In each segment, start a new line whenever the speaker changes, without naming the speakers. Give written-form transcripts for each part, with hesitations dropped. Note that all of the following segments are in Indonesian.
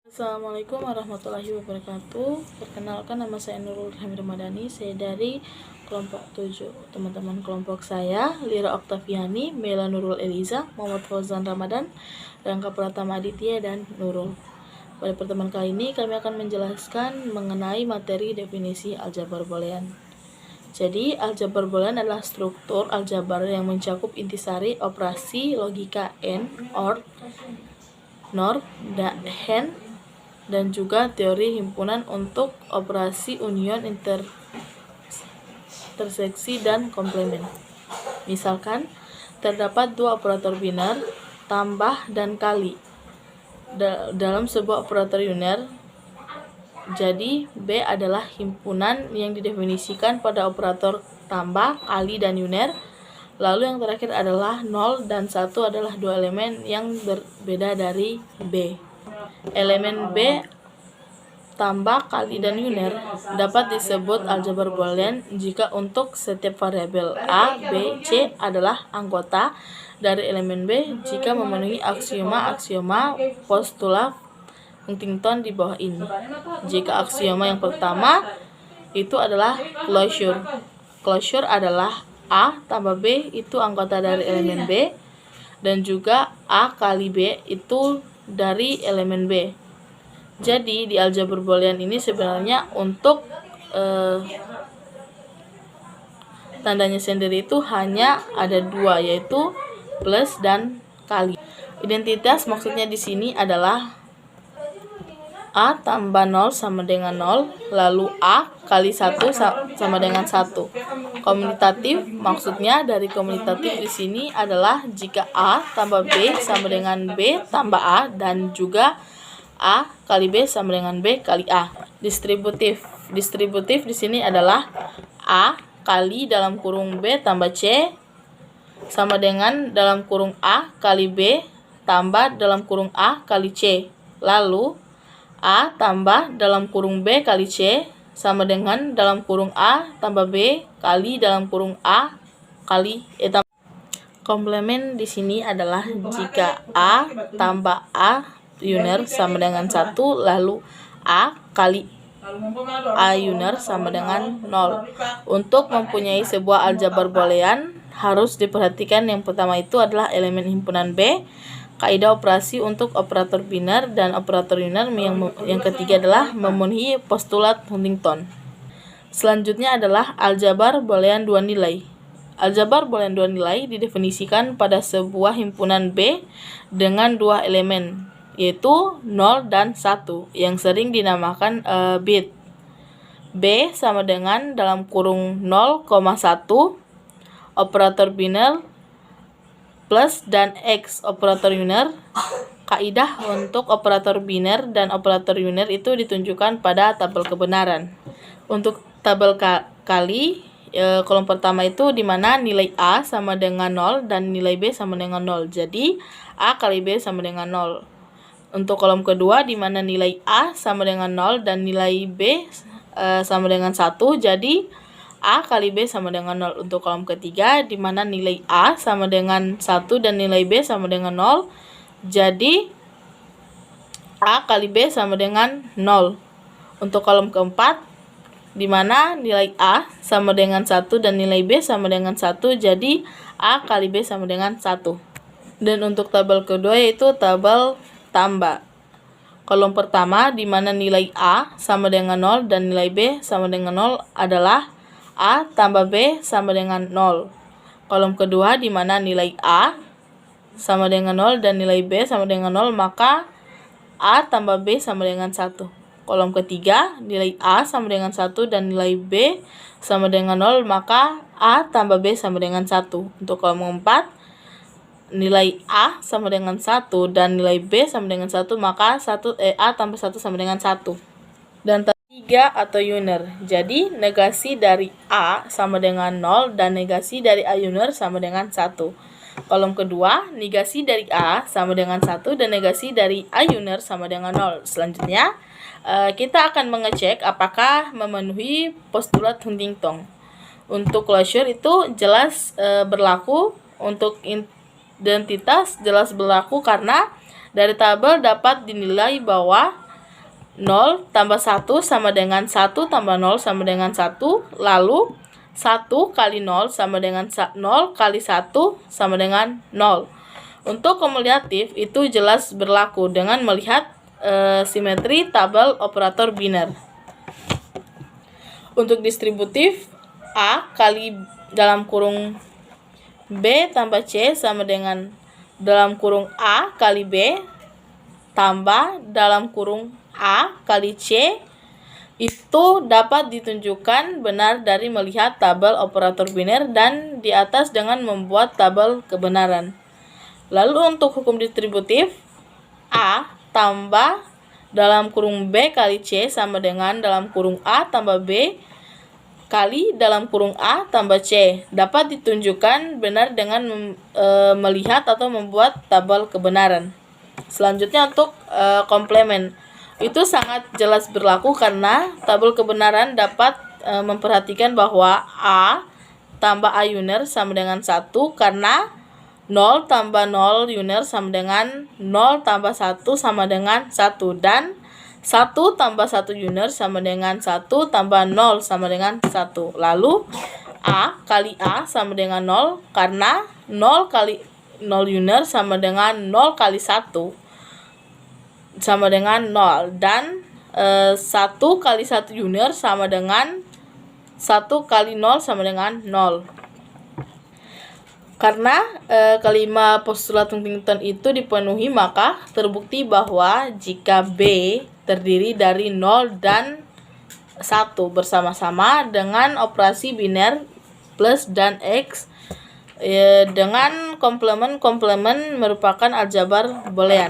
Assalamualaikum warahmatullahi wabarakatuh. Perkenalkan, nama saya Nurul Ramadhani. Saya dari kelompok 7. Teman-teman kelompok saya Lira Oktaviani, Mela Nurul Eliza, Muhammad Fauzan Ramadan, Rangga Pratama Aditya, dan Nurul. Pada pertemuan kali ini kami akan menjelaskan mengenai materi definisi aljabar boolean. Jadi, aljabar boolean adalah struktur aljabar yang mencakup intisari, operasi, logika, and, or, NOR, AND, dan juga teori himpunan untuk operasi union, interseksi, dan komplemen. Misalkan, terdapat dua operator biner, tambah dan kali, dalam sebuah operator union. Jadi, B adalah himpunan yang didefinisikan pada operator tambah, kali, dan union. Lalu yang terakhir adalah 0 dan 1 adalah dua elemen yang berbeda dari B. Elemen B, tambah, kali, dan union dapat disebut aljabar boolean jika untuk setiap variabel A, B, C adalah anggota dari elemen B jika memenuhi aksioma postulat Huntington di bawah ini. Jika aksioma yang pertama itu adalah closure. Closure adalah A tambah B itu anggota dari elemen B, dan juga A kali B itu dari elemen B. Jadi di aljabar boolean ini sebenarnya untuk tandanya sendiri itu hanya ada dua, yaitu plus dan kali. Identitas maksudnya di sini adalah A tambah 0 sama dengan 0, lalu A kali 1 sama dengan 1. Komutatif maksudnya dari komutatif di sini adalah jika A tambah B sama dengan B tambah A, dan juga A kali B sama dengan B kali A. Distributif di sini adalah A kali dalam kurung B tambah C sama dengan dalam kurung A kali B tambah dalam kurung A kali C. Lalu A tambah dalam kurung B kali C sama dengan dalam kurung A tambah B kali dalam kurung A kali E. Komplemen di sini adalah jika A tambah A union sama dengan 1, lalu A kali A union sama dengan 0. Untuk mempunyai sebuah aljabar boolean harus diperhatikan yang pertama itu adalah elemen himpunan B, kaidah operasi untuk operator biner dan operator union. Yang ketiga adalah memenuhi postulat Huntington. Selanjutnya adalah aljabar boolean dua nilai. Aljabar boolean dua nilai didefinisikan pada sebuah himpunan B dengan dua elemen, yaitu 0 dan 1 yang sering dinamakan bit. B sama dengan dalam kurung 0,1 operator biner plus dan X operator union. Kaidah untuk operator biner dan operator union itu ditunjukkan pada tabel kebenaran. Untuk tabel kali, kolom pertama itu di mana nilai A sama dengan 0 dan nilai B sama dengan 0. Jadi A kali B sama dengan 0. Untuk kolom kedua di mana nilai A sama dengan 0 dan nilai B sama dengan 1. Jadi A kali B sama dengan 0. Untuk kolom ketiga di mana nilai A sama dengan 1 dan nilai B sama dengan 0. Jadi A kali B sama dengan 0. Untuk kolom keempat di mana nilai A sama dengan 1 dan nilai B sama dengan 1. Jadi A kali B sama dengan 1. Dan untuk tabel kedua yaitu tabel tambah. Kolom pertama di mana nilai A sama dengan 0 dan nilai B sama dengan 0 adalah A tambah B sama dengan 0. Kolom kedua di mana nilai A sama dengan 0 dan nilai B sama dengan 0, maka A tambah B sama dengan 1. Kolom ketiga nilai A sama dengan 1 dan nilai B sama dengan 0, maka A tambah B sama dengan 1. Untuk kolom keempat nilai A sama dengan 1 dan nilai B sama dengan 1, maka A tambah 1 sama dengan 1. Dan 3 atau union. Jadi negasi dari A sama dengan 0 dan negasi dari A union sama dengan 1. Kolom kedua, negasi dari A sama dengan 1 dan negasi dari A union sama dengan 0. Selanjutnya, kita akan mengecek apakah memenuhi postulat Huntington. Untuk closure itu jelas berlaku, untuk identitas jelas berlaku karena dari tabel dapat dinilai bahwa 0 tambah 1 sama dengan 1 tambah 0 sama dengan 1. Lalu 1 kali 0 sama dengan 0 kali 1 sama dengan 0. Untuk kumulatif itu jelas berlaku dengan melihat simetri tabel operator biner. Untuk distributif, A kali dalam kurung B tambah C sama dengan dalam kurung A kali B tambah dalam kurung A kali C itu dapat ditunjukkan benar dari melihat tabel operator biner dan di atas dengan membuat tabel kebenaran. Lalu untuk hukum distributif, A tambah dalam kurung B kali C sama dengan dalam kurung A tambah B kali dalam kurung A tambah C dapat ditunjukkan benar dengan melihat atau membuat tabel kebenaran. Selanjutnya untuk komplement. Itu sangat jelas berlaku karena tabel kebenaran dapat memperhatikan bahwa A tambah A unir sama dengan 1 karena 0 tambah 0 unir sama dengan 0 tambah 1 sama dengan 1 dan 1 tambah 1 unir sama dengan 1 tambah 0 sama dengan 1. Lalu A kali A sama dengan 0 karena 0 kali 0 unir sama dengan 0 kali 1 sama dengan 0 dan 1 kali 1 unir sama dengan 1 kali 0 sama dengan 0. Karena kelima postulat Huntington itu dipenuhi, maka terbukti bahwa jika B terdiri dari 0 dan 1 bersama-sama dengan operasi biner plus dan X dengan komplement merupakan aljabar boolean.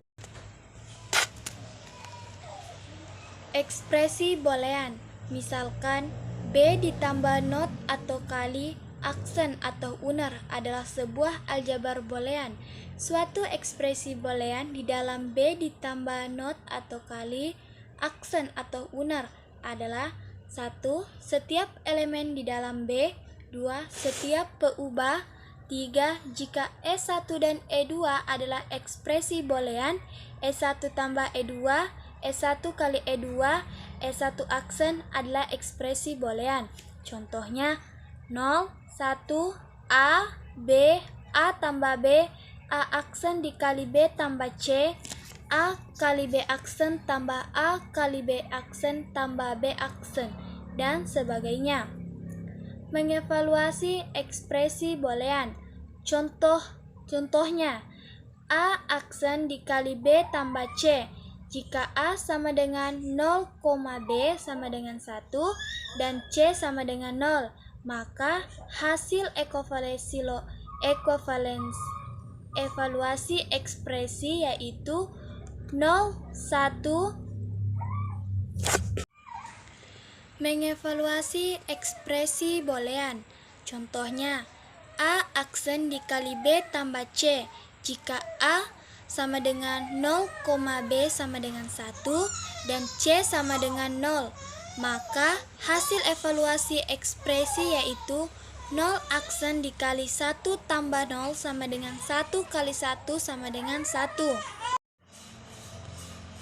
Ekspresi boolean, misalkan B ditambah not atau kali aksen atau uner adalah sebuah aljabar boolean. Suatu ekspresi boolean di dalam B ditambah not atau kali aksen atau uner adalah 1. Setiap elemen di dalam B. 2. Setiap peubah. 3. Jika E1 dan E2 adalah ekspresi boolean, E1 tambah E2, E1 kali E2, E1 aksen adalah ekspresi boolean. Contohnya 0, 1, A, B, A tambah B, A aksen dikali B tambah C, A kali B aksen tambah A kali B aksen tambah B aksen, dan sebagainya. Mengevaluasi ekspresi boolean. Contohnya A aksen dikali B tambah C. Jika A sama dengan 0, B sama dengan 1 dan C sama dengan 0, maka hasil evaluasi ekspresi yaitu 0, 1. Mengevaluasi ekspresi boolean. Contohnya A aksen dikali B tambah C. Jika A sama dengan 0, B sama dengan 1 dan C sama dengan 0, maka hasil evaluasi ekspresi yaitu 0 aksen dikali 1 tambah 0 sama dengan 1 kali 1 sama dengan 1.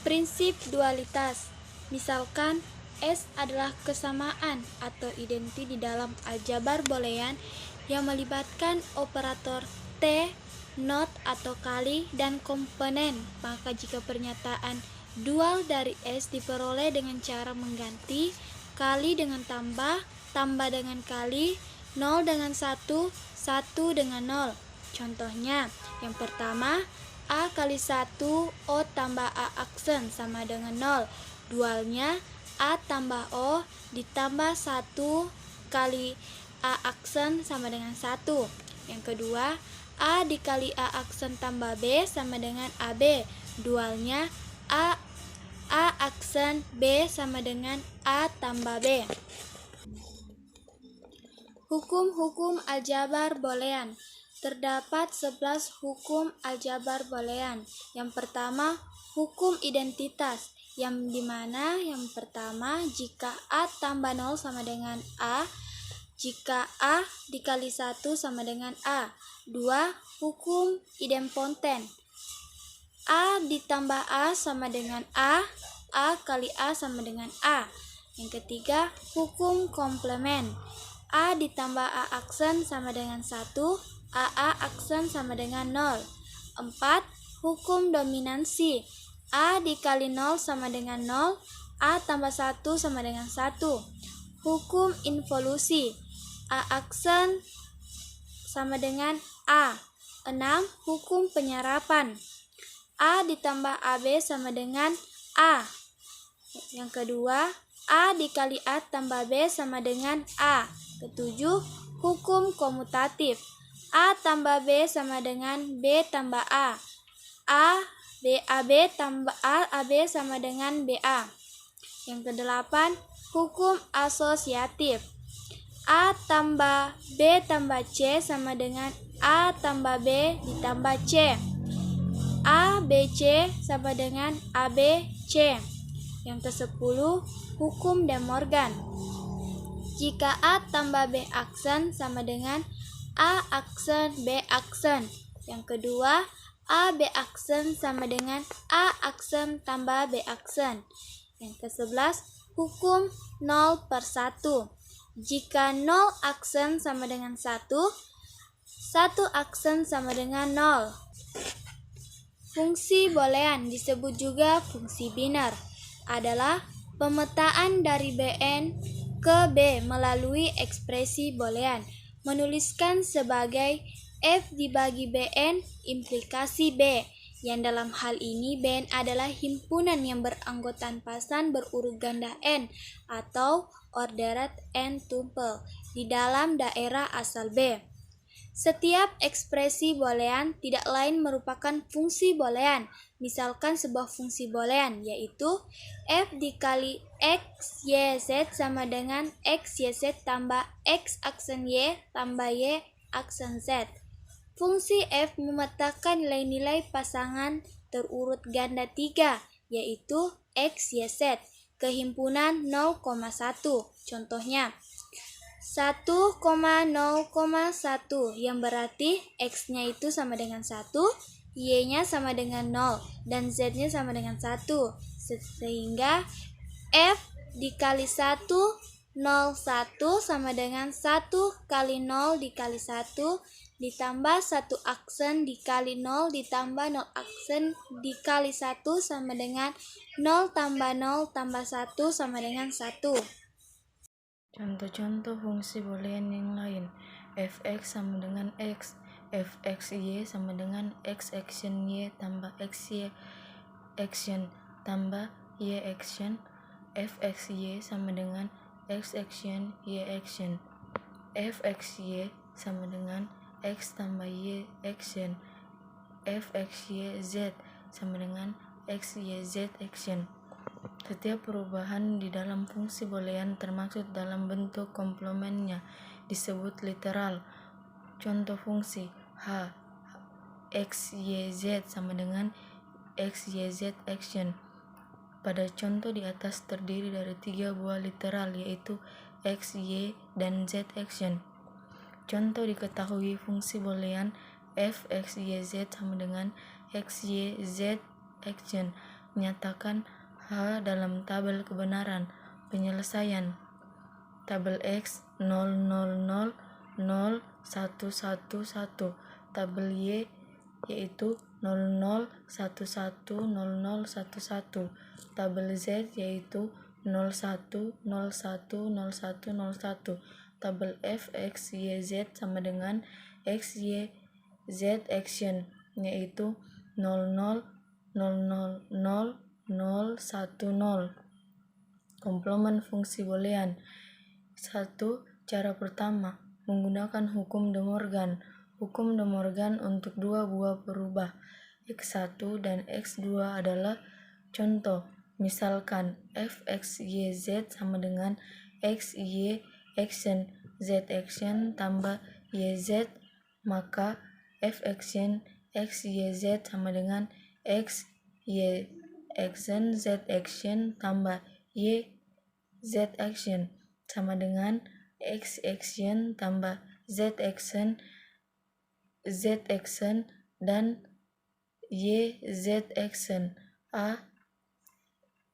Prinsip dualitas. Misalkan S adalah kesamaan atau identi di dalam aljabar boolean yang melibatkan operator T, not atau kali, dan komponen, maka jika pernyataan dual dari S diperoleh dengan cara mengganti kali dengan tambah, tambah dengan kali, 0 dengan 1, 1 dengan 0. Contohnya, yang pertama, A kali 1 O tambah A aksen sama dengan 0. Dualnya A tambah O ditambah 1 kali A aksen sama dengan 1. Yang kedua, A dikali A aksen tambah B sama dengan AB. Dualnya A aksen B sama dengan A tambah B. Hukum-hukum aljabar boolean. Terdapat 11 hukum aljabar boolean. Yang pertama, hukum identitas, yang dimana yang pertama, jika A tambah 0 sama dengan A, jika A dikali 1 sama dengan A. 2. Hukum idempoten. A ditambah A sama dengan A kali A sama dengan A. Yang ketiga, hukum komplement. A ditambah A aksen sama dengan 1, AA aksen sama dengan 0. 4. Hukum dominansi. A dikali 0 sama dengan 0, A tambah 1 sama dengan 1. Hukum involusi. A aksen sama dengan A. 6. Hukum penyerapan. A ditambah AB sama dengan A. Yang kedua, A dikali A tambah B sama dengan A. Ketujuh, hukum komutatif. A tambah B sama dengan B tambah A. A, B, AB tambah A, AB sama dengan BA. Yang kedelapan, hukum asosiatif. A tambah B tambah C sama dengan A tambah B ditambah C. A, B, C sama dengan AB, C. Yang ke-10, hukum De Morgan. Jika A tambah B aksen sama dengan A aksen B aksen. Yang kedua, A B aksen sama dengan A aksen tambah B aksen. Yang ke-11, hukum 0/1. Jika 0 aksen sama dengan 1, 1 aksen sama dengan 0. Fungsi boolean disebut juga fungsi biner, adalah pemetaan dari Bn ke B melalui ekspresi boolean. Menuliskan sebagai F dibagi Bn implikasi B, yang dalam hal ini Bn adalah himpunan yang beranggotaan pasan berurut ganda n atau ordered n tuple di dalam daerah asal B. Setiap ekspresi boolean tidak lain merupakan fungsi boolean. Misalkan sebuah fungsi boolean yaitu f dikali x, y, z sama dengan x, y, z tambah x aksen y tambah y aksen z. Fungsi f memetakan nilai-nilai pasangan terurut ganda 3 yaitu x, y, z kehimpunan 0,1. Contohnya 1,0,1 yang berarti x-nya itu sama dengan 1, y-nya sama dengan 0, dan z-nya sama dengan 1. Sehingga f dikali 1, 0, 1 sama dengan 1 kali 0 dikali 1 ditambah 1 aksen dikali 0 ditambah 0 aksen dikali 1 sama dengan 0 tambah 0 tambah 1 sama dengan 1.
Contoh-contoh fungsi boolean yang lain. Fx sama dengan x, fxy sama dengan x action y tambah xy action tambah y action, fxy sama dengan x action y action, fxy sama dengan x tambah y action, fxyz sama dengan xyz action. Setiap perubahan di dalam fungsi boolean termaksud dalam bentuk komplemennya disebut literal. Contoh fungsi h x, y, z sama dengan x, y, z action. Pada contoh di atas terdiri dari 3 buah literal yaitu x, y, dan z action. Contoh diketahui fungsi boolean f, x, y, z sama dengan x, y, z action. Nyatakan H dalam tabel kebenaran penyelesaian. Tabel X 0, 0, 0, 0, 1, 1, 1. Tabel Y yaitu 0, 0, 1, 1, 0, 0, 1, 1. Tabel Z yaitu 0, 1, 0, 1, 0, 1, 0, 1. Tabel F, X, Y, Z sama dengan X, Y, Z action yaitu 0, 0, 0, 0, 0, 0, 1, 0. Komplement fungsi boolean. 1. Cara pertama, menggunakan hukum De Morgan. Hukum De Morgan untuk dua buah perubah x1 dan x2 adalah contoh. Misalkan f, x, y, z sama dengan x, y, action, z action tambah y, z, maka f action, x, y, z sama dengan x, y, action, z action tambah y, z action sama dengan x action tambah z action, dan y, z action. A,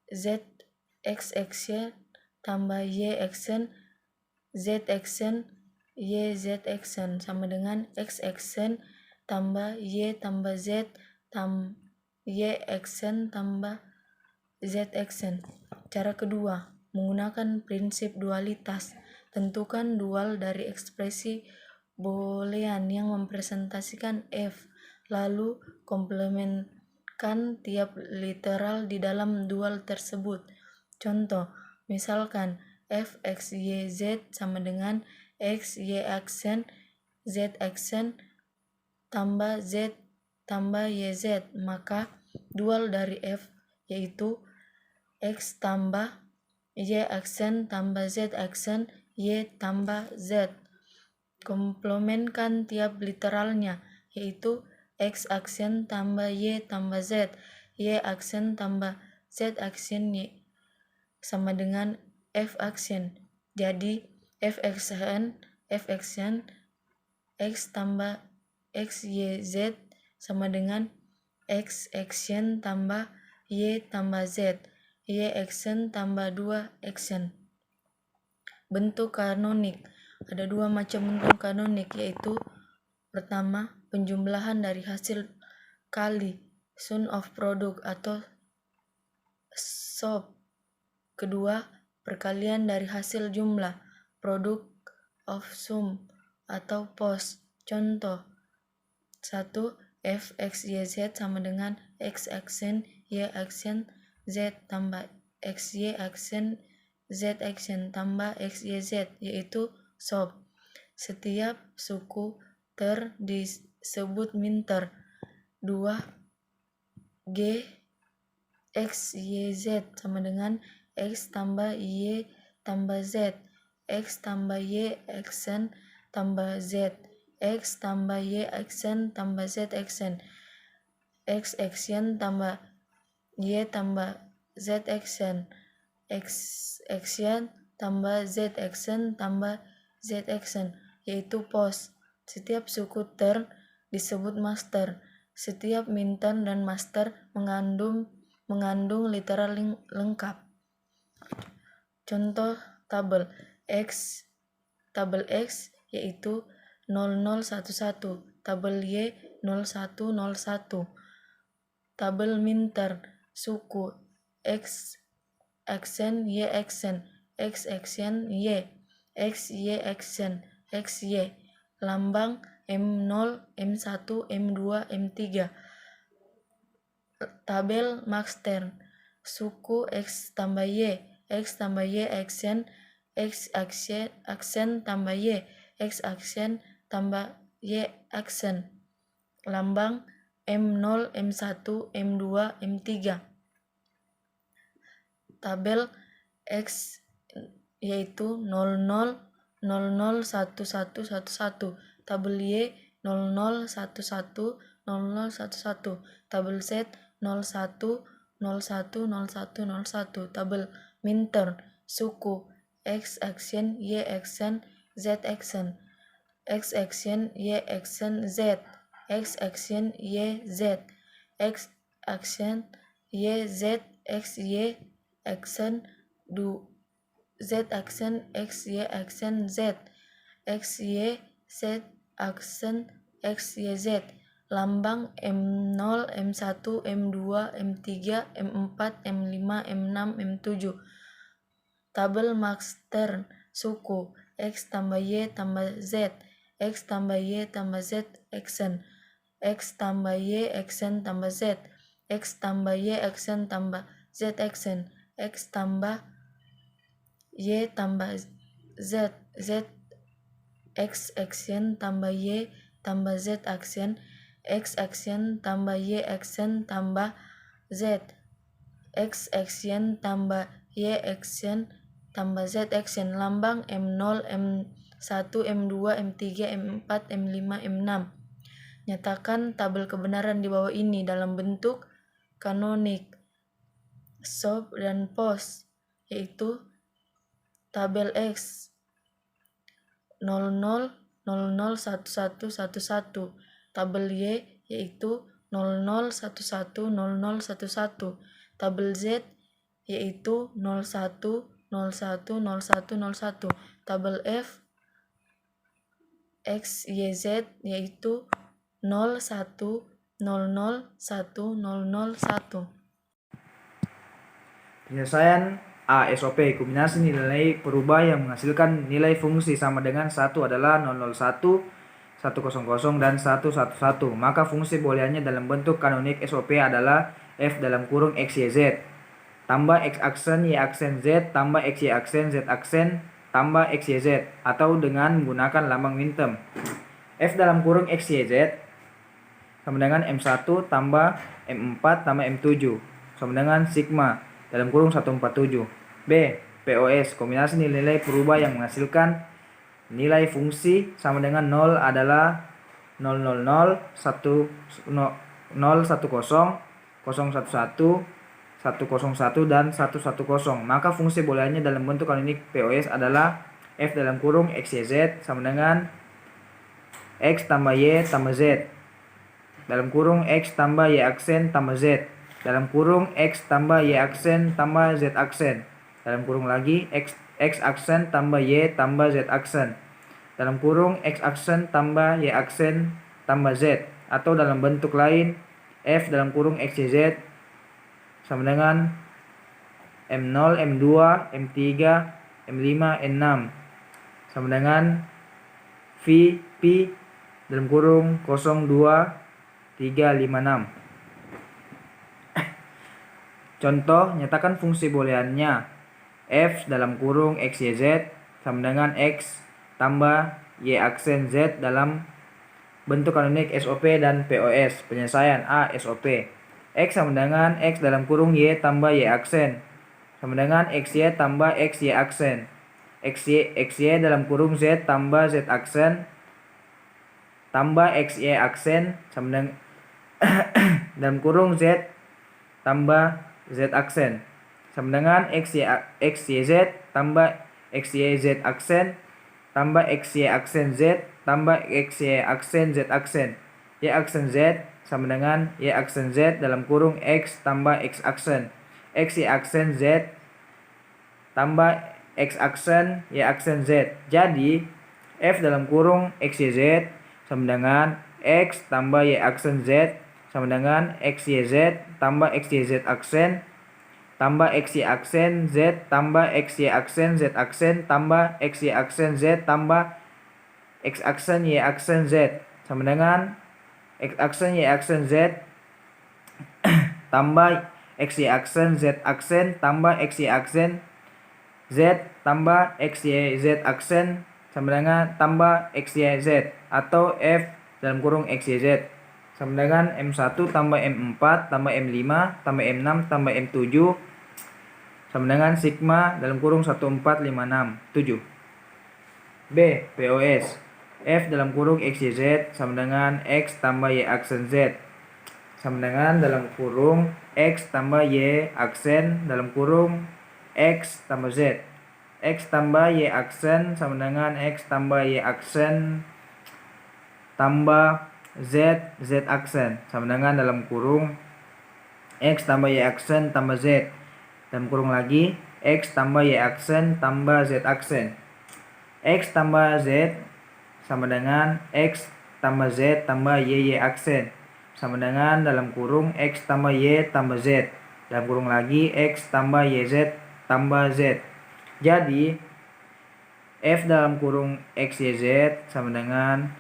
z
X action tambah Y action Z action Y Z action sama dengan X action tambah Y tambah Z Y action tambah Z action. Cara kedua, menggunakan prinsip dualitas. Tentukan dual dari ekspresi boolean yang mempresentasikan F, lalu komplementkan tiap literal di dalam dual tersebut. Contoh, misalkan F X Y Z sama dengan X Y aksen Z aksen tambah Z tambah YZ, maka dual dari F yaitu X tambah Y aksen tambah Z aksen Y tambah Z. Komplementkan tiap literalnya, yaitu X aksen tambah Y tambah Z, Y aksen tambah Z aksen Y sama dengan F aksen. Jadi F aksen X tambah X Y Z sama dengan X aksen tambah Y tambah Z, Y aksen tambah 2 aksen. Bentuk kanonik. Ada dua macam bentuk kanonik, yaitu pertama, penjumlahan dari hasil kali, sum of product atau SOP. Kedua, perkalian dari hasil jumlah, product of sum atau POS. Contoh 1. F X Y Z sama dengan X aksen Y aksen Z tambah X Y aksen Z aksen tambah X Y Z, yaitu SOP. Setiap suku ter disebut minter. 2. G X Y Z sama dengan X tambah Y tambah Z, X tambah Y aksen tambah Z, X tambah Y aksen tambah Z aksen, X aksen tambah Y tambah Z aksen, X aksen tambah Z aksen tambah Z aksen, yaitu POS. Setiap suku ter disebut master. Setiap minter dan master mengandung literal lengkap. Contoh tabel X yaitu 0011, tabel Y 0101. Tabel minter suku X aksen Y aksen, X aksen Y, X Y aksen, X Y. Lambang M0, M1, M2, M3. Tabel master suku X tambah Y, X tambah Y aksen, X aksen tambah Y, X aksen tambah Y aksen. Lambang M0, M1, M2, M3. Tabel X yaitu 00, 001111, tabel Y 0011, 0011, tabel Z 01, 01, 01, 01, tabel minter suku X aksen Y aksen Z aksen, X aksen Y aksen Z, X aksen Y Z, X aksen Y Z, X Y aksen Z aksen X Y aksen Z, X Y Z aksen X Y Z. Lambang M0, M1, M2, M3, M4, M5, M6, M7. Tabel master suku X tambah Y tambah Z, X tambah Y tambah Z aksen, X tambah Y aksen tambah Z, X tambah Y aksen tambah Z aksen, X tambah Y tambah Z, Z X aksen tambah Y tambah Z aksen, X aksen tambah Y aksen tambah Z, X aksen tambah Y aksen tambah Z aksen. Lambang M0, M1, M2, M3, M4, M5, M6. Nyatakan tabel kebenaran di bawah ini dalam bentuk kanonik, SOP, dan POS, yaitu tabel X 00, 00, 11, 11, tabel Y yaitu 00, 11, 00, 11, tabel Z yaitu 01, 01, 01, 01. Tabel F X, Y, Z yaitu 0, 1, 00, 1, 00, 1.
Penyelesaian A. SOP. Kombinasi nilai perubah yang menghasilkan nilai fungsi sama dengan 1 adalah 001, 100, dan 111. Maka fungsi booleannya dalam bentuk kanonik SOP adalah F dalam kurung X, Y, Z tambah X aksen Y aksen Z tambah X, Y aksen Z aksen tambah X, Y, Z, atau dengan menggunakan lambang minterm. F dalam kurung X, Y, Z sama dengan M1 tambah M4 tambah M7 sama dengan sigma dalam kurung 147. B. POS. Kombinasi nilai perubah yang menghasilkan nilai fungsi sama dengan 0 adalah 000, 1, 010, 011, 101, dan 110. Maka fungsi booleannya dalam bentuk kanonik POS adalah F dalam kurung X, Y, Z sama dengan X tambah Y tambah Z dalam kurung X tambah Y aksen tambah Z dalam kurung X tambah Y aksen tambah Z aksen dalam kurung lagi X aksen tambah Y tambah Z aksen dalam kurung X aksen tambah Y aksen tambah Z, atau dalam bentuk lain F dalam kurung X, Y, Z sama dengan M0, M2, M3, M5, N6 sama dengan V, P dalam kurung 02, 3, 5, 6. Contoh, nyatakan fungsi booleannya F dalam kurung X, Y, Z sama dengan X tambah Y aksen Z dalam bentuk kanonik SOP dan POS. Penyelesaian A. SOP. X sama dengan X dalam kurung Y tambah Y aksen sama dengan XY tambah XY aksen. XY dalam kurung Z tambah Z aksen tambah XY aksen sama dengan dalam kurung Z tambah Z aksen sama dengan XYZ tambah XYZ aksen tambah XY aksen Z tambah XY aksen Z aksen. Y aksen Z sama dengan Y aksen Z dalam kurung X tambah X aksen. XY aksen Z tambah X aksen Y aksen Z. Jadi F dalam kurung XYZ sama dengan X tambah Y aksen Z sama dengan XYZ tambah XYZ aksen tambah XY aksen Z tambah XY aksen Z aksen tambah XY aksen Z tambah X aksen Y aksen Z sama dengan X aksen Y aksen Z tambah XY aksen Z aksen tambah XY aksen Z tambah XY Z aksen sama dengan tambah XYZ, atau F dalam kurung XYZ sama dengan M1 tambah M4 tambah M5 tambah M6 tambah M7 sama dengan sigma dalam kurung 14567. B. POS. F dalam kurung XYZ sama dengan X tambah Y aksen Z sama dengan dalam kurung X tambah Y aksen dalam kurung X tambah Z. X tambah Y aksen sama dengan X tambah Y aksen tambah Z aksen sama dengan dalam kurung X tambah Y aksen tambah Z dalam kurung lagi X tambah Y aksen tambah Z aksen. X tambah Z sama dengan X tambah Z tambah Y aksen sama dengan dalam kurung X tambah Y tambah Z dalam kurung lagi X tambah YZ tambah Z. Jadi F dalam kurung XYZ sama dengan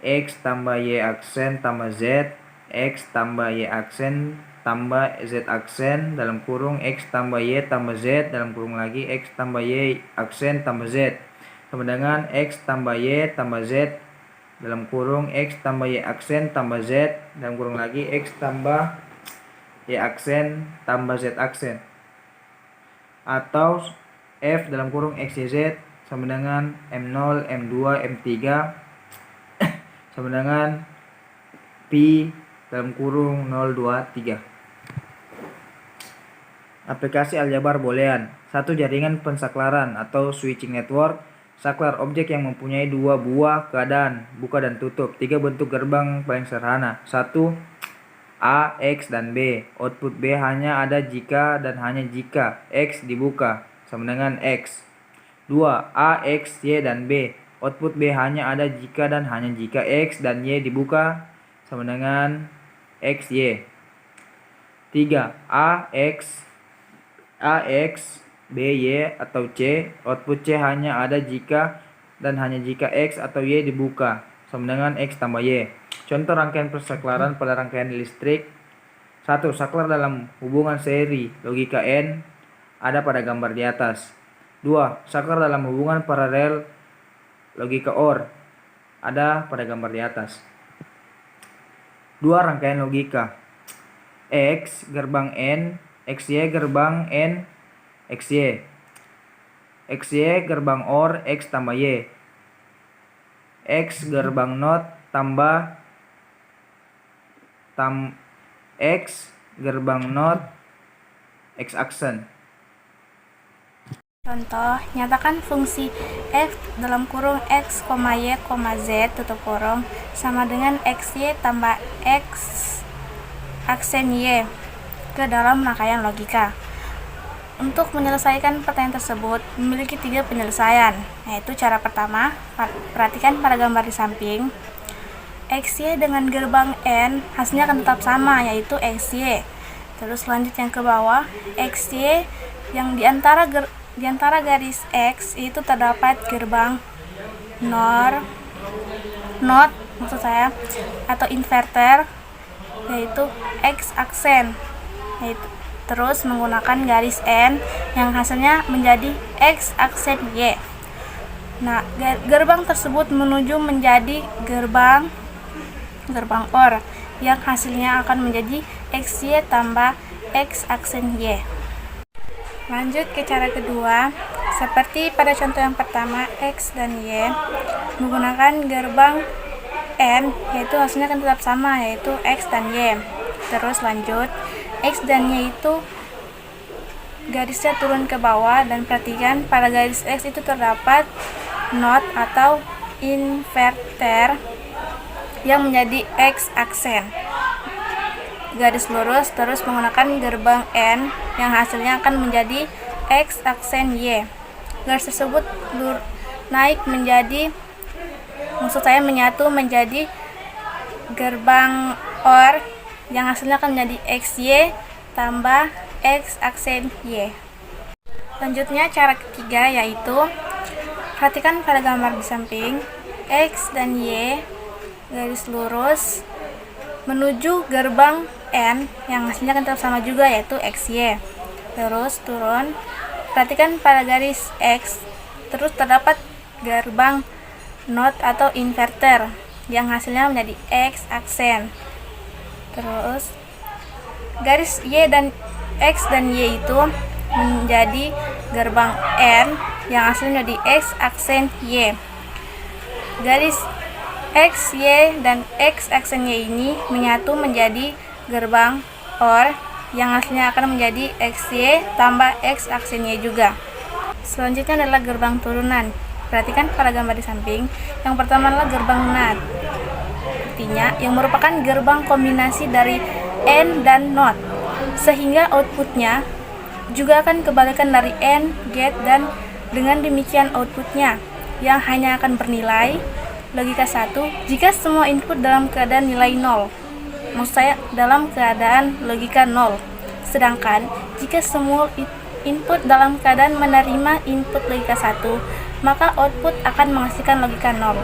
X tambah Y aksen tambah Z X tambah Y aksen tambah Z aksen dalam kurung X tambah Y tambah Z dalam kurung lagi X tambah Y aksen tambah Z sama dengan X tambah Y tambah Z dalam kurung X tambah Y aksen tambah Z dalam kurung lagi X tambah Y aksen tambah Z aksen, atau F dalam kurung XYZ sama dengan M0, M2, M3 sama dengan P dalam kurung 0, 2, 3. Aplikasi aljabar boolean. Satu jaringan pensaklaran atau switching network. Saklar objek yang mempunyai dua buah keadaan, buka dan tutup. Tiga bentuk gerbang paling sederhana. 1. A, X, dan B. Output B hanya ada jika dan hanya jika X dibuka, sama dengan X. 2. A, X, Y, dan B. Output B hanya ada jika dan hanya jika X dan Y dibuka, sama dengan X, Y. 3. A, X, B, Y, atau C. Output C hanya ada jika dan hanya jika X atau Y dibuka, sama dengan X tambah Y. Contoh rangkaian persaklaran pada rangkaian listrik. 1. Saklar dalam hubungan seri logika N ada pada gambar di atas. 2. Saklar dalam hubungan paralel logika OR ada pada gambar di atas. 2. Rangkaian logika X gerbang N, XY gerbang N, XY. XY gerbang OR X tambah Y. X gerbang NOT tambah X gerbang NOT X aksen.
Contoh, nyatakan fungsi f dalam kurung x, y, z tutup kurung sama dengan xy tambah x aksen y ke dalam rangkaian logika. Untuk menyelesaikan pertanyaan tersebut memiliki 3 penyelesaian, yaitu cara pertama, perhatikan pada gambar di samping. XY dengan gerbang N hasilnya akan tetap sama, yaitu XY. Terus lanjut yang ke bawah, XY yang di antara garis X itu terdapat gerbang NOT maksud saya, atau inverter, yaitu X aksen, yaitu terus menggunakan garis N yang hasilnya menjadi X aksen Y. Nah, gerbang tersebut menuju menjadi gerbang OR yang hasilnya akan menjadi XY tambah X aksen Y. Lanjut ke cara kedua, seperti pada contoh yang pertama, X dan Y menggunakan gerbang N, yaitu hasilnya akan tetap sama, yaitu X dan Y. Terus lanjut, X dan Y itu garisnya turun ke bawah, dan perhatikan pada garis X itu terdapat NOT atau inverter yang menjadi X aksen. Garis lurus terus menggunakan gerbang N yang hasilnya akan menjadi X aksen Y. Garis tersebut menyatu menjadi gerbang OR yang hasilnya akan menjadi XY tambah X aksen Y. Selanjutnya cara ketiga, yaitu perhatikan pada gambar di samping. X dan Y garis lurus menuju gerbang N yang hasilnya akan tetap sama juga, yaitu XY. Terus turun, perhatikan pada garis X terus terdapat gerbang NOT atau inverter yang hasilnya menjadi X aksen. Terus garis Y dan X dan Y itu menjadi gerbang N yang hasilnya menjadi X aksen Y. Garis X, Y, dan X aksen Y ini menyatu menjadi gerbang OR yang hasilnya akan menjadi XY tambah X aksen Y juga. Selanjutnya adalah gerbang turunan. Perhatikan pada gambar di samping. Yang pertama adalah gerbang NOT, artinya yang merupakan gerbang kombinasi dari N dan NOT, sehingga outputnya juga akan kebalikan dari N, GET, dan dengan demikian outputnya yang hanya akan bernilai logika 1 jika semua input dalam keadaan nilai 0. Maksud saya dalam keadaan logika 0. Sedangkan jika semua input dalam keadaan menerima input logika 1, maka output akan menghasilkan logika 0.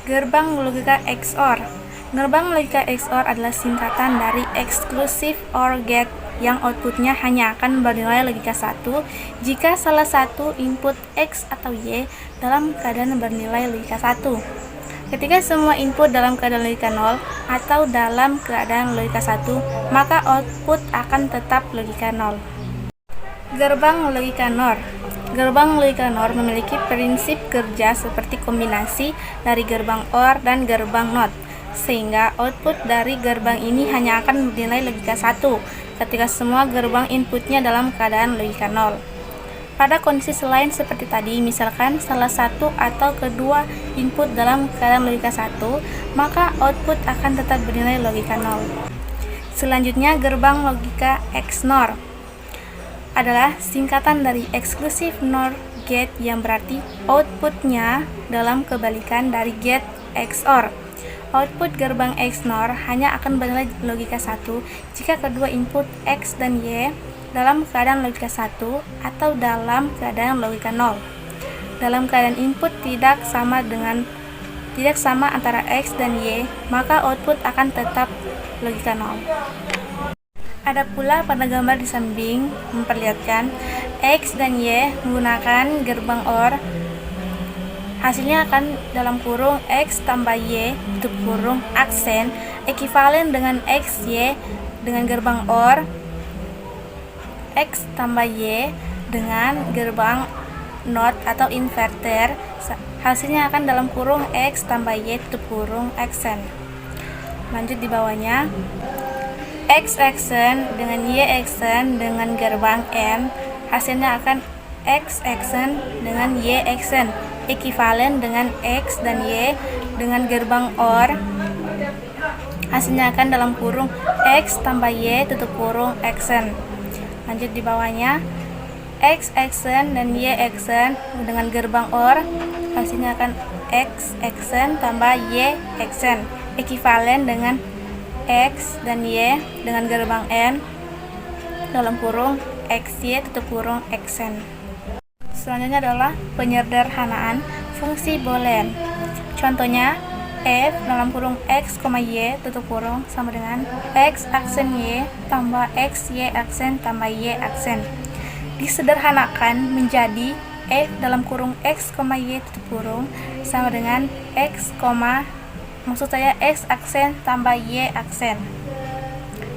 Gerbang logika XOR. Gerbang logika XOR adalah singkatan dari Exclusive OR Gate yang outputnya hanya akan bernilai logika 1 jika salah satu input X atau Y dalam keadaan bernilai logika 1. Ketika semua input dalam keadaan logika 0 atau dalam keadaan logika 1, maka output akan tetap logika 0. Gerbang logika NOR. Gerbang logika NOR memiliki prinsip kerja seperti kombinasi dari gerbang OR dan gerbang NOT, sehingga output dari gerbang ini hanya akan bernilai logika 1 ketika semua gerbang inputnya dalam keadaan logika 0. Pada kondisi selain seperti tadi, misalkan salah satu atau kedua input dalam keadaan logika 1, maka output akan tetap bernilai logika 0. Selanjutnya, gerbang logika XNOR adalah singkatan dari Exclusive NOR Gate yang berarti outputnya dalam kebalikan dari gate XOR. Output gerbang XNOR hanya akan bernilai logika 1 jika kedua input X dan Y dalam keadaan logika 1 atau dalam keadaan logika 0. Dalam keadaan input tidak sama antara X dan Y, maka output akan tetap logika 0. Ada pula pada gambar di samping memperlihatkan X dan Y menggunakan gerbang OR. Hasilnya akan dalam kurung X tambah Y tutup kurung aksen ekivalen dengan X Y dengan gerbang OR X tambah Y dengan gerbang NOT atau inverter. Hasilnya akan dalam kurung X tambah Y tutup kurung aksen. Lanjut di bawahnya, X aksen dengan Y aksen dengan gerbang N, hasilnya akan X aksen dengan Y aksen ekivalen dengan X dan Y dengan gerbang OR. Hasilnya akan dalam kurung X tambah Y tutup kurung aksen. Lanjut di bawahnya, X aksen dan Y aksen dengan gerbang OR, hasilnya akan X aksen tambah Y aksen ekivalen dengan X dan Y dengan gerbang N dalam kurung XY tutup kurung aksen. Selanjutnya adalah penyederhanaan fungsi boolean. Contohnya, F dalam kurung X, Y tutup kurung sama dengan X aksen Y tambah X Y aksen tambah Y aksen. Disederhanakan menjadi F dalam kurung X, Y tutup kurung sama dengan X, X aksen tambah Y aksen.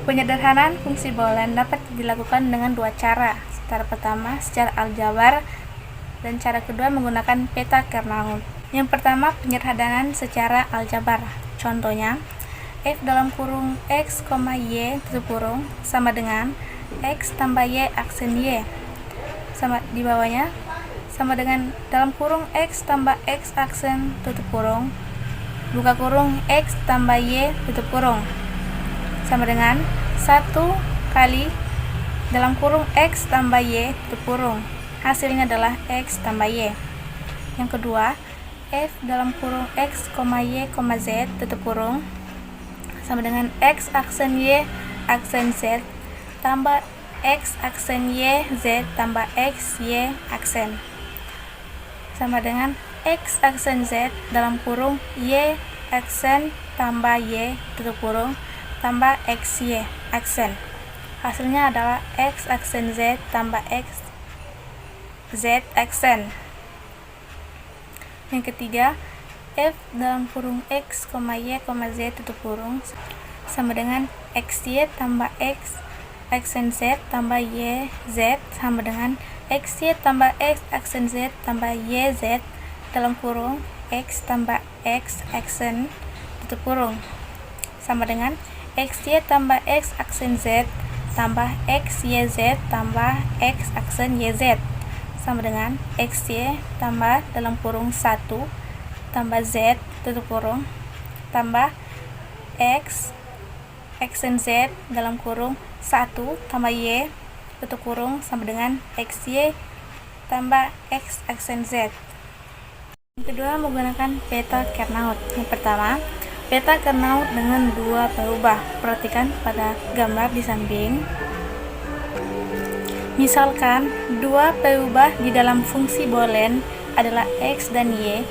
Penyederhanaan fungsi boolean dapat dilakukan dengan dua cara. Cara pertama secara aljabar dan cara kedua menggunakan peta Kernaud. Yang pertama, penyederhanaan secara aljabar. Contohnya, F dalam kurung X, Y tutup kurung sama dengan X tambah Y aksen Y. Sama di bawahnya sama dengan dalam kurung X tambah X aksen tutup kurung buka kurung X tambah Y tutup kurung sama dengan 1 kali dalam kurung X tambah Y tutup kurung. Hasilnya adalah X tambah Y. Yang kedua, F dalam kurung X, Y, Z tutup kurung sama dengan X aksen Y aksen Z tambah X aksen Y Z tambah X Y aksen sama dengan X aksen Z dalam kurung Y aksen tambah Y tutup kurung tambah X Y aksen. Hasilnya adalah X aksen Z tambah X Z aksen. Yang ketiga, F dalam kurung X, Y, Z tutup kurung sama dengan XY tambah X aksen Z tambah Y Z sama dengan XY tambah X aksen Z tambah Y Z dalam kurung X tambah X aksen tutup kurung sama dengan XY tambah X aksen Z tambah X Y Z tambah X aksen Y Z sama dengan XY tambah dalam kurung 1 tambah Z tutup kurung tambah X aksen Z dalam kurung 1 tambah Y tutup kurung sama dengan XY tambah X aksen Z. Yang kedua, menggunakan peta Kernaud. Yang pertama, peta Kernaud dengan dua perubahan. Perhatikan pada gambar di samping. Misalkan dua perubahan di dalam fungsi boolean adalah X dan Y.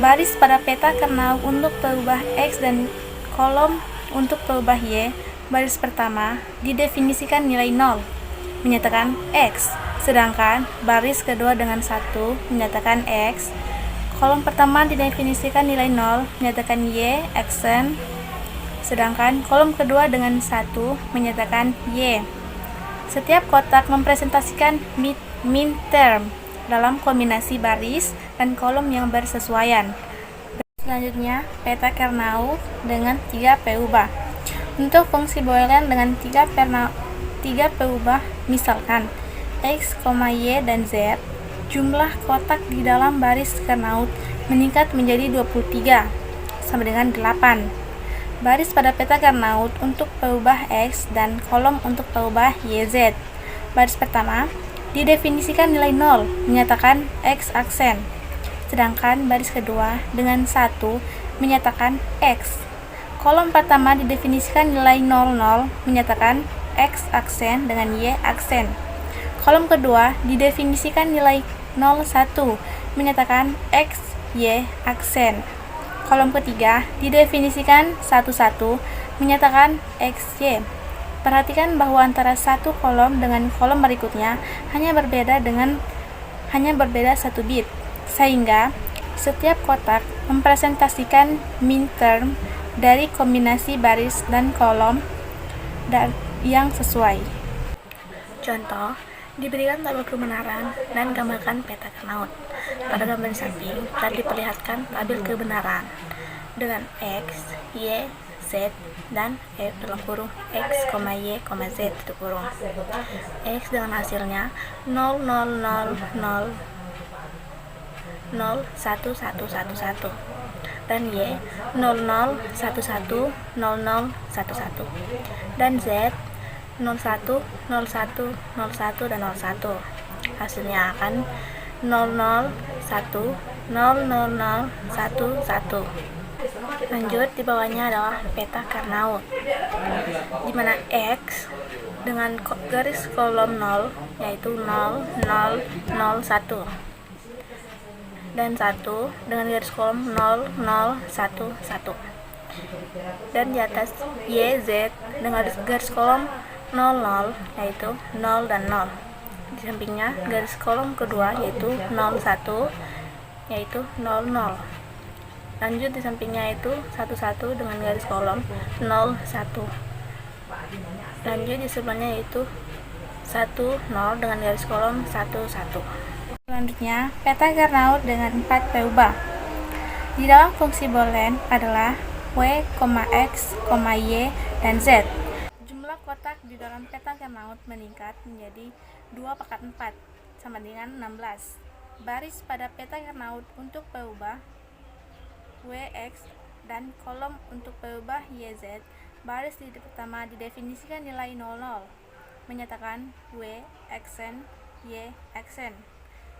Baris pada peta Kernaud untuk perubahan X dan kolom untuk perubahan Y. Baris pertama didefinisikan nilai 0 menyatakan X, sedangkan baris kedua dengan 1 menyatakan X. Kolom pertama didefinisikan nilai 0 menyatakan Y aksen, sedangkan kolom kedua dengan 1 menyatakan Y. Setiap kotak mempresentasikan min term dalam kombinasi baris dan kolom yang bersesuaian. Selanjutnya, peta Kernaud dengan 3 perubahan. Untuk fungsi boolean dengan 3 perubahan, misalkan X, Y, dan Z, jumlah kotak di dalam baris Kernaud meningkat menjadi 23 sama dengan 8. baris pada peta Carnot untuk peubah X dan kolom untuk peubah YZ. Baris pertama, didefinisikan nilai 0, menyatakan X aksen. Sedangkan baris kedua dengan 1 menyatakan X. Kolom pertama didefinisikan nilai 00, menyatakan X aksen dengan Y aksen. Kolom kedua didefinisikan nilai 01, menyatakan X, Y aksen. Kolom ketiga didefinisikan 11, menyatakan X, Y. Perhatikan bahwa antara satu kolom dengan kolom berikutnya hanya berbeda 1 bit, sehingga setiap kotak mempresentasikan minterm dari kombinasi baris dan kolom yang sesuai. Contoh, diberikan tabel kebenaran dan gambarkan peta Carnot. Pada gambar di samping telah diperlihatkan tabel kebenaran dengan X, Y, Z, dan F dalam kurung X, Y, Z tutup kurung. X dengan hasilnya 0, 0, 0, 0, 0, 1, 1, 1, 1, dan Y 0, 0, 1, 1, 0, 0, 1, 1, dan Z 0, 1, 0, 1, 0, 1, dan 0, 1. Hasilnya akan 0, 0, 1, 0, 0, 0, 1, 1. Lanjut, di bawahnya adalah peta Carnot, di mana X dengan garis kolom 0 yaitu 0, 0, 0, 1, dan 1 dengan garis kolom 0, 0, 1, 1, dan di atas YZ dengan garis kolom 0, 0 yaitu 0 dan 0. Di sampingnya garis kolom kedua yaitu 0, 1 yaitu 0, 0. Lanjut di sampingnya itu 1, 1 dengan garis kolom 0, 1. Lanjut di sebelahnya yaitu 1, 0 dengan garis kolom 1, 1. Selanjutnya, peta Carnot dengan 4 peubah. Di dalam fungsi boolean adalah W, X, Y, dan Z. Jumlah kotak di dalam peta Carnot meningkat menjadi 2/4 sama dengan 16. Baris pada peta Carnot untuk peubah WX dan kolom untuk peubah YZ. Baris pertama didefinisikan nilai 00, menyatakan W aksen, Y aksen.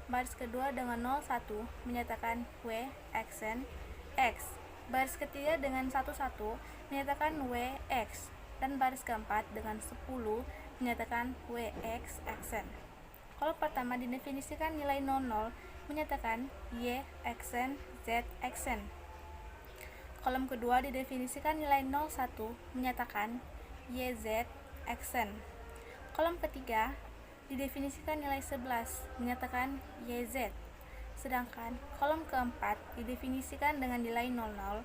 Baris kedua dengan 01 menyatakan W aksen X. Baris ketiga dengan 11 menyatakan W X, dan baris keempat dengan 10 menyatakan W X aksen. Kolom pertama didefinisikan nilai 00 menyatakan Y aksen, Z aksen. Kolom kedua didefinisikan nilai 01 menyatakan YZ aksen. Kolom ketiga didefinisikan nilai 11 menyatakan YZ. Sedangkan kolom keempat didefinisikan dengan nilai 00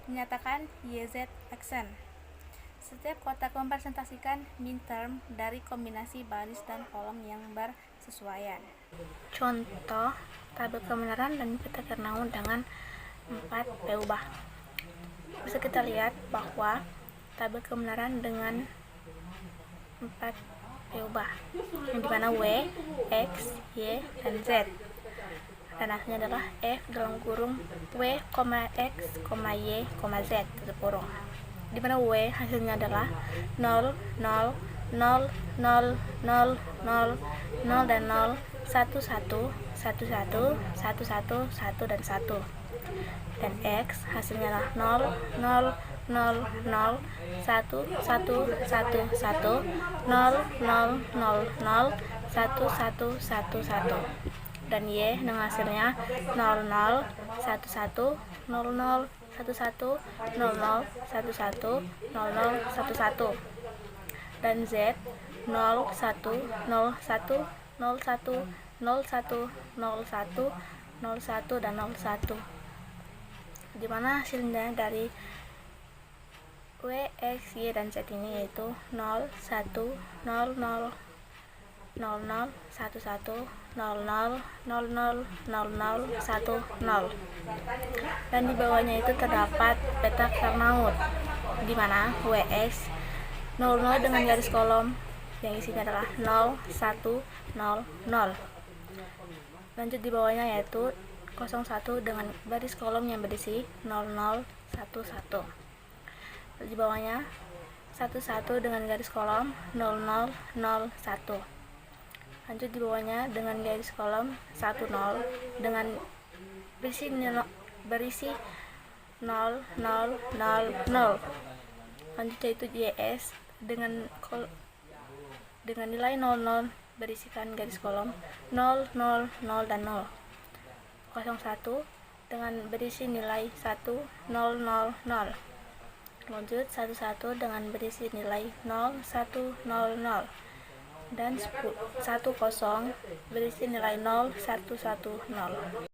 menyatakan YZ aksen. Setiap kotak mempresentasikan minterm dari kombinasi baris dan kolom yang bersesuaian. Contoh tabel kebenaran dan peta Carnot dengan 4 peubah. Bisa kita lihat bahwa tabel kebenaran dengan 4 peubah, yang dimana W, X, Y, dan Z, dan hasilnya adalah F dalam kurung W, X, Y, Z tutup kurung, dimana W hasilnya adalah 0, 0, 0, 0, 0, 0, 0, dan 0, 1, 1, 1, 1, 1, 1, 1, dan 1. Dan X hasilnya adalah 0, 0, 0, 0, 1, 1, 1, 1, 0, 0, 0, 0, 1, 1, 1, 1. Dan Y dengan hasilnya 0, 0, 1, 1, 0, 0, 1, 1, 0, 0, 1, 1, 0, 0, 1, 1. Dan Z 0, 1, 0, 1, 0, 1, 0, 1, 0, 1, 0, 1, dan 0, 1. Dimana hasilnya dari W, X, Y, dan Z ini yaitu 0, 1, 0, 0, 0, 0, 1, 1, 0, 0, 0, 0, 0, 1, 0. Dan di bawahnya itu terdapat peta Carnot, di mana WX 00 dengan garis kolom yang isinya adalah 0, 1, 0, 0. Lanjut di bawahnya yaitu 01 dengan baris kolom yang berisi 00, 11. di bawahnya 11 dengan garis kolom 0001. Lanjut di bawahnya dengan garis kolom 10 dengan berisi 0000. Lanjut yaitu YS dengan nilai 00 berisikan garis kolom 0, 0, 0 dan 0. 01 dengan berisi nilai 1, 0, 0, 0. Lanjut 11 dengan berisi nilai 0, 1, 0, 0. Dan 10 berisi nilai 0, 1, 1, 0.